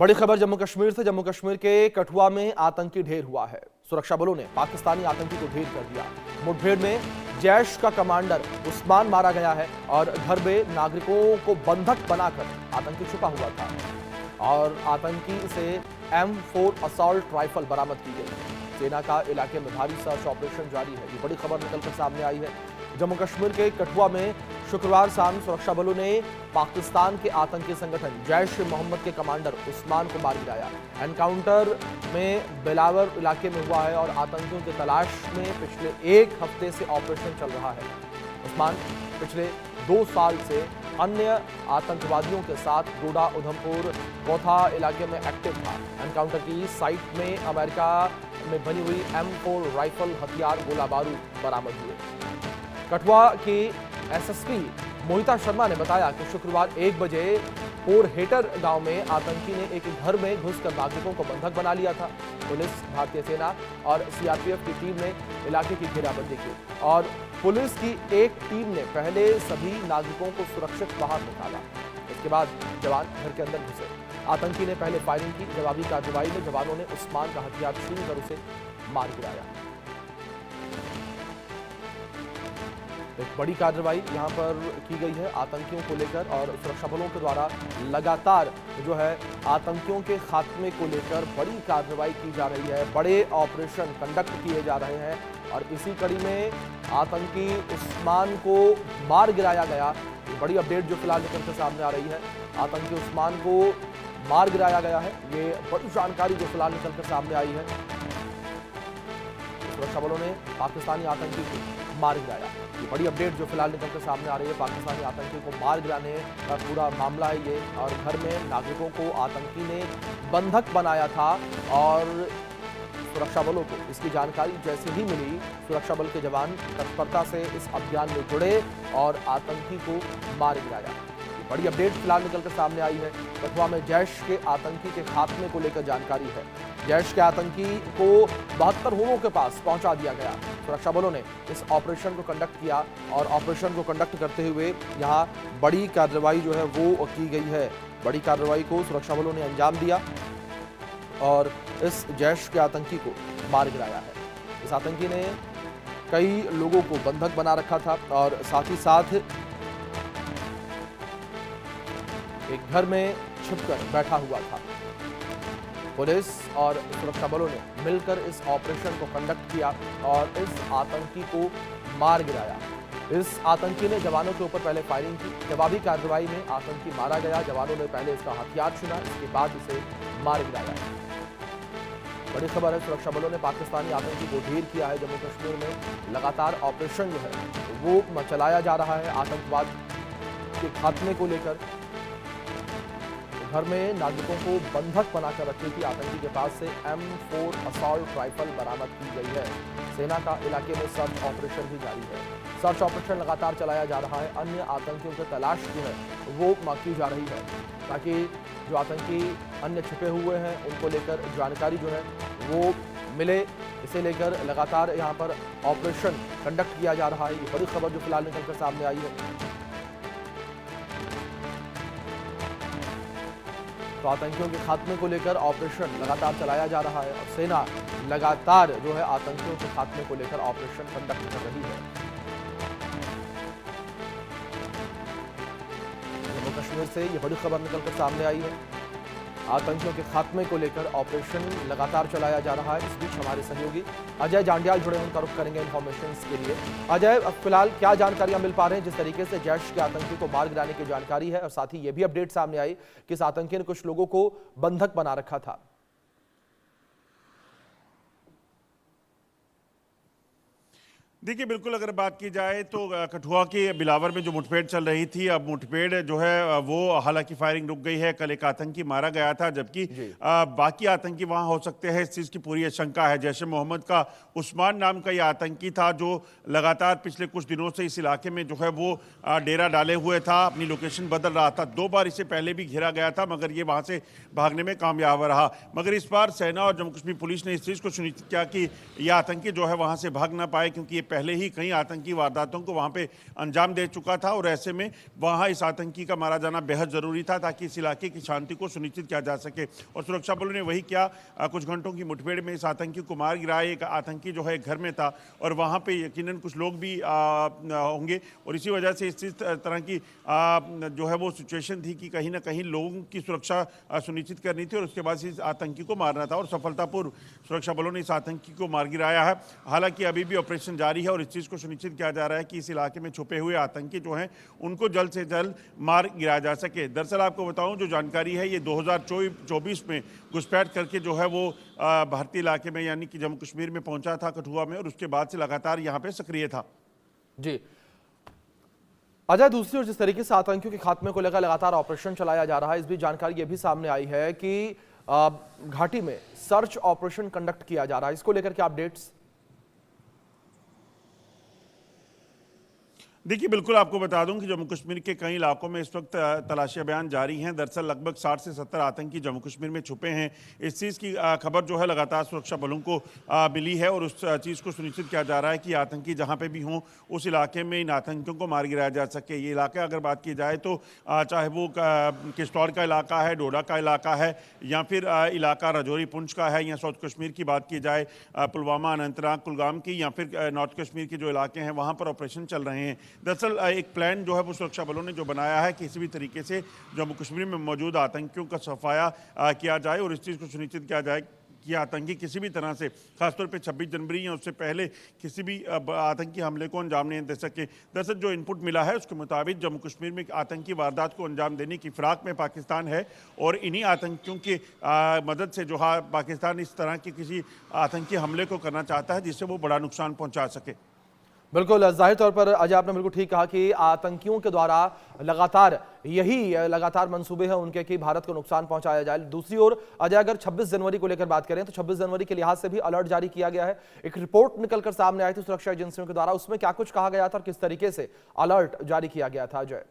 बड़ी खबर जम्मू कश्मीर से। जम्मू कश्मीर के कठुआ में आतंकी ढेर हुआ है। सुरक्षा बलों ने पाकिस्तानी आतंकी को ढेर कर दिया। मुठभेड़ में जैश का कमांडर उस्मान मारा गया है और घर में नागरिकों को बंधक बनाकर आतंकी छुपा हुआ था और आतंकी से M4 असॉल्ट राइफल बरामद की गई। सेना का इलाके में भारी सर्च ऑपरेशन जारी है। ये बड़ी खबर निकलकर सामने आई है। जम्मू कश्मीर के कठुआ में शुक्रवार शाम सुरक्षा बलों ने पाकिस्तान के आतंकी संगठन जैश ए मोहम्मद के कमांडर उस्मान को मार गिराया। एनकाउंटर में बेलावर इलाके में हुआ है और आतंकियों की तलाश में पिछले एक हफ्ते से ऑपरेशन चल रहा है। उस्मान पिछले 2 साल से अन्य आतंकवादियों के साथ डोडा, उधमपुर, कोथा इलाके में एक्टिव था। एनकाउंटर की साइट में अमेरिका में बनी हुई M4 राइफल, हथियार, गोला बारूद बरामद हुए। कठुआ की SSP मोहिता शर्मा ने बताया कि शुक्रवार 1 बजे पोरहेटर गांव में आतंकी ने एक घर में घुसकर नागरिकों को बंधक बना लिया था। पुलिस, भारतीय सेना और CRPF की टीम ने इलाके की घेराबंदी की और पुलिस की एक टीम ने पहले सभी नागरिकों को सुरक्षित बाहर निकाला। इसके बाद जवान घर के अंदर घुसे। आतंकी ने पहले फायरिंग की। जवाबी कार्रवाई में जवानों ने उस्मान का हथियार छीन कर उसे मार गिराया। एक बड़ी कार्रवाई यहां पर की गई है आतंकियों को लेकर और सुरक्षा बलों के द्वारा लगातार जो है आतंकियों के खात्मे को लेकर बड़ी कार्रवाई की जा रही है। बड़े ऑपरेशन कंडक्ट किए जा रहे हैं और इसी कड़ी में आतंकी उस्मान को मार गिराया गया। ये बड़ी अपडेट जो फिलहाल निकल कर सामने आ रही है। आतंकी उस्मान को मार गिराया गया है। ये बड़ी जानकारी जो फिलहाल निकल कर सामने आई है। सुरक्षा बलों ने पाकिस्तानी आतंकी को मार गिराया। ये बड़ी अपडेट जो फिलहाल निकलकर सामने आ रही है। पाकिस्तानी आतंकी को मार गिराने का पूरा मामला है ये और घर में नागरिकों को आतंकी ने बंधक बनाया था और सुरक्षा बलों को इसकी जानकारी जैसे ही मिली, सुरक्षा बल के जवान तत्परता से इस अभियान में जुड़े और आतंकी को मार गिराया। बड़ी अपडेट फिलहाल निकलकर सामने आई है। कठुआ में जैश के आतंकी के खात्मे को लेकर जानकारी है। जैश के आतंकी को 72 होमों के पास पहुंचा दिया गया। सुरक्षा बलों ने इस ऑपरेशन को कंडक्ट किया और ऑपरेशन को कंडक्ट करते हुए यहां बड़ी कार्रवाई जो है वो की गई है। बड़ी कार्रवाई को सुरक्षा बलों ने अंजाम दिया और इस जैश के आतंकी को मार गिराया है। इस आतंकी ने कई लोगों को बंधक बना रखा था और साथ ही साथ एक घर में छिपकर बैठा हुआ था। पुलिस और सुरक्षा बलों ने मिलकर इस ऑपरेशन को कंडक्ट किया और इस आतंकी को मार गिराया। इस आतंकी ने जवानों के ऊपर पहले फायरिंग की। जवाबी कार्रवाई में आतंकी मारा गया। जवानों ने पहले इसका हथियार छीना, इसके बाद इसे मार गिराया। बड़ी खबर है, सुरक्षा बलों ने पाकिस्तानी आतंकी को ढेर किया है। जम्मू कश्मीर में लगातार ऑपरेशन जो है वो चलाया जा रहा है आतंकवाद के खात्मे को लेकर। घर में नागरिकों को बंधक बनाकर रखी थी। आतंकी के पास से M4 असॉल्ट राइफल बरामद की गई है। सेना का इलाके में सर्च ऑपरेशन भी जारी है। सर्च ऑपरेशन लगातार चलाया जा रहा है। अन्य आतंकियों की तलाश जो है वो की जा रही है ताकि जो आतंकी अन्य छिपे हुए हैं उनको लेकर जानकारी जो है वो मिले। इसे लेकर लगातार यहाँ पर ऑपरेशन कंडक्ट किया जा रहा है। ये बड़ी खबर जो फिलहाल निकलकर सामने आई है। तो आतंकियों के खात्मे को लेकर ऑपरेशन लगातार चलाया जा रहा है और सेना लगातार जो है आतंकियों के खात्मे को लेकर ऑपरेशन कंडक्ट कर रही है। जम्मू कश्मीर से ये बड़ी खबर निकलकर सामने आई है। आतंकियों के खात्मे को लेकर ऑपरेशन लगातार चलाया जा रहा है। इस बीच हमारे सहयोगी अजय जांडियाल जुड़े, उनका रुख करेंगे इन्फॉर्मेशन के लिए। अजय, अब फिलहाल क्या जानकारियां मिल पा रहे हैं? जिस तरीके से जैश के आतंकी को मार गिराने की जानकारी है और साथ ही ये भी अपडेट सामने आई कि इस आतंकी ने कुछ लोगों को बंधक बना रखा था। देखिए, बिल्कुल अगर बात की जाए तो कठुआ के बिलावर में जो मुठभेड़ चल रही थी, अब मुठभेड़ जो है वो हालांकि फायरिंग रुक गई है। कल एक आतंकी मारा गया था जबकि बाकी आतंकी वहां हो सकते हैं, इस चीज़ की पूरी आशंका है। जैश ए मोहम्मद का उस्मान नाम का ये आतंकी था जो लगातार पिछले कुछ दिनों से इस इलाके में जो है वो डेरा डाले हुए था, अपनी लोकेशन बदल रहा था। 2 बार इससे पहले भी घेरा गया था मगर ये वहाँ से भागने में कामयाब रहा। मगर इस बार सेना और जम्मू कश्मीर पुलिस ने इस चीज़ को सुनिश्चित किया कि यह आतंकी जो है वहाँ से भाग ना पाए, क्योंकि ये पहले ही कई आतंकी वारदातों को वहां पे अंजाम दे चुका था और ऐसे में वहां इस आतंकी का मारा जाना बेहद जरूरी था ताकि इस इलाके की शांति को सुनिश्चित किया जा सके। और सुरक्षा बलों ने वही किया। कुछ घंटों की मुठभेड़ में इस आतंकी को मार गिराया। एक आतंकी जो है घर में था और वहां पे यकीनन कुछ लोग भी होंगे और इसी वजह से इस तरह की जो है वो सिचुएशन थी कि कहीं ना कहीं लोगों की सुरक्षा सुनिश्चित करनी थी और उसके बाद इस आतंकी को मारना था और सफलतापूर्व सुरक्षा बलों ने इस आतंकी को मार गिराया है। हालांकि अभी भी ऑपरेशन जारी है और इस चीज़ को सुनिश्चित किया जा रहा है कि इस इलाके में छुपे हुए आतंकी जो हैं उनको जल्द से जल्द मार गिराया जा सके। दरअसल आपको बताऊं जो जानकारी है ये 2024 में घुसपैठ करके जो है वो भारतीय इलाके में यानी कि जम्मू कश्मीर में पहुंचा था कठुआ में और उसके बाद से लगातार यहाँ पे सक्रिय था। जी अजय, दूसरी ओर जिस तरीके से आतंकियों के खात्मे को लेकर लगातार ऑपरेशन चलाया जा रहा है, इस बीच जानकारी ये भी सामने आई है कि घाटी में सर्च ऑपरेशन कंडक्ट किया जा रहा है। इसको लेकर क्या अपडेट्स? देखिए बिल्कुल आपको बता दूं कि जम्मू कश्मीर के कई इलाकों में इस वक्त तलाशी अभियान जारी हैं। दरअसल लगभग 60 से 70 आतंकी जम्मू कश्मीर में छुपे हैं। इस चीज़ की खबर जो है लगातार सुरक्षा बलों को मिली है और उस चीज़ को सुनिश्चित किया जा रहा है कि आतंकी जहां पे भी हों उस इलाके में इन आतंकियों को मार गिराया जा सके। ये इलाका अगर बात की जाए तो चाहे वो किश्तवाड़ का इलाका है, डोडा का इलाका है या फिर इलाका राजौरी पुंछ का है या साउथ कश्मीर की बात की जाए पुलवामा, अनंतनाग, कुलगाम की या फिर नॉर्थ कश्मीर के जो इलाके हैं वहाँ पर ऑपरेशन चल रहे हैं। दरअसल एक प्लान जो है वो सुरक्षा बलों ने जो बनाया है किसी भी तरीके से जम्मू कश्मीर में मौजूद आतंकियों का सफाया किया जाए और इस चीज़ को सुनिश्चित किया जाए कि आतंकी किसी भी तरह से खासतौर पे 26 जनवरी या उससे पहले किसी भी आतंकी हमले को अंजाम नहीं दे सके। दरअसल जो इनपुट मिला है उसके मुताबिक जम्मू कश्मीर में आतंकी वारदात को अंजाम देने की फिराक में पाकिस्तान है और इन्हीं आतंकियों की मदद से जो है पाकिस्तान इस तरह के किसी आतंकी हमले को करना चाहता है जिससे वो बड़ा नुकसान पहुँचा सके। बिल्कुल, जाहिर तौर पर अजय आपने बिल्कुल ठीक कहा कि आतंकियों के द्वारा लगातार मंसूबे हैं उनके कि भारत को नुकसान पहुंचाया जाए। दूसरी ओर अजय अगर 26 जनवरी को लेकर बात करें तो 26 जनवरी के लिहाज से भी अलर्ट जारी किया गया है। एक रिपोर्ट निकलकर सामने आई थी सुरक्षा एजेंसियों के द्वारा, उसमें क्या कुछ कहा गया था और किस तरीके से अलर्ट जारी किया गया था अजय?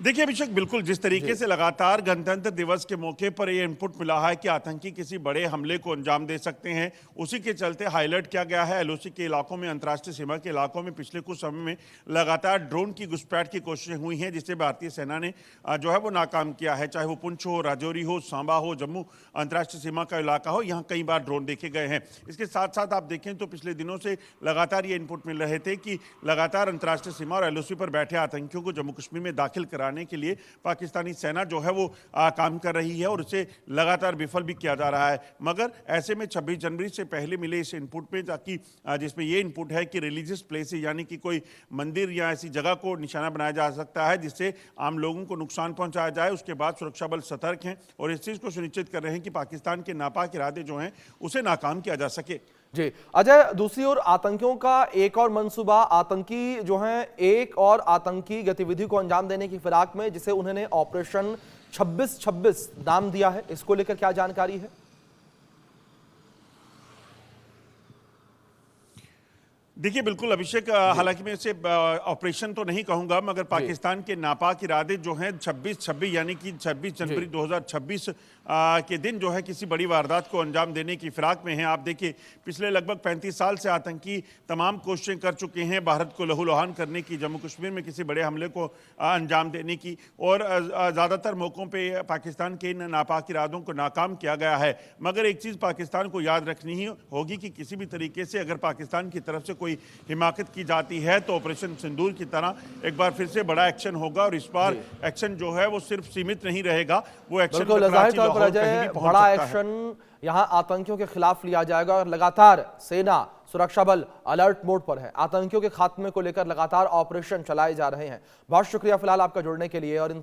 देखिए अभिषेक, बिल्कुल जिस तरीके से लगातार गणतंत्र दिवस के मौके पर ये इनपुट मिला है कि आतंकी किसी बड़े हमले को अंजाम दे सकते हैं, उसी के चलते हाईलाइट किया गया है। एलओसी के इलाकों में, अंतर्राष्ट्रीय सीमा के इलाकों में पिछले कुछ समय में लगातार ड्रोन की घुसपैठ की कोशिशें हुई हैं जिसे भारतीय सेना ने जो है वो नाकाम किया है। चाहे वो पुंछ हो, राजौरी हो, सांबा हो, जम्मू अंतर्राष्ट्रीय सीमा का इलाका हो, यहाँ कई बार ड्रोन देखे गए हैं। इसके साथ साथ आप देखें तो पिछले दिनों से लगातार ये इनपुट मिल रहे थे कि लगातार अंतर्राष्ट्रीय सीमा और एलओसी पर बैठे आतंकियों को जम्मू कश्मीर में दाखिल कराने के लिए पाकिस्तानी सेना जो है वो काम कर रही है और उसे लगातार विफल भी किया जा रहा है। मगर ऐसे में 26 जनवरी से पहले मिले इस इनपुट पे ताकि जिसमें ये इनपुट है कि रिलीजियस प्लेसेस यानी कि कोई मंदिर या ऐसी जगह को निशाना बनाया जा सकता है जिससे आम लोगों को नुकसान पहुंचाया जाए। उसके बाद सुरक्षा बल सतर्क हैं और इस चीज़ को सुनिश्चित कर रहे हैं कि पाकिस्तान के नापाक इरादे जो हैं उसे नाकाम किया जा सके। जी अजय, दूसरी ओर आतंकियों का एक और मंसूबा, आतंकी जो हैं एक और आतंकी गतिविधि को अंजाम देने की फिराक में जिसे उन्होंने ऑपरेशन 26-26 नाम दिया है, इसको लेकर क्या जानकारी है? देखिए बिल्कुल अभिषेक, हालांकि मैं इसे ऑपरेशन तो नहीं कहूंगा मगर पाकिस्तान के नापाक इरादे जो हैं 26-26 यानी कि 26 जनवरी 2026 के दिन जो है किसी बड़ी वारदात को अंजाम देने की फिराक में हैं। आप देखिए पिछले लगभग 35 साल से आतंकी तमाम कोशिशें कर चुके हैं भारत को लहूलुहान करने की, जम्मू कश्मीर में किसी बड़े हमले को अंजाम देने की और ज़्यादातर मौक़ों पर पाकिस्तान के इन नापाक इरादों को नाकाम किया गया है। मगर एक चीज़ पाकिस्तान को याद रखनी ही होगी कि किसी भी तरीके से अगर पाकिस्तान की तरफ से कोई हिमाकत की जाती है तो ऑपरेशन सिंदूर की तरह एक बार फिर से बड़ा एक्शन होगा और इस बार एक्शन जो है वो सिर्फ सीमित नहीं रहेगा, वो एक्शन बड़ा एक्शन यहां आतंकियों के खिलाफ लिया जाएगा और लगातार सेना, सुरक्षा बल अलर्ट मोड पर है। आतंकियों के खात्मे को लेकर लगातार ऑपरेशन चलाए जा रहे हैं। बहुत शुक्रिया फिलहाल आपका जुड़ने के लिए और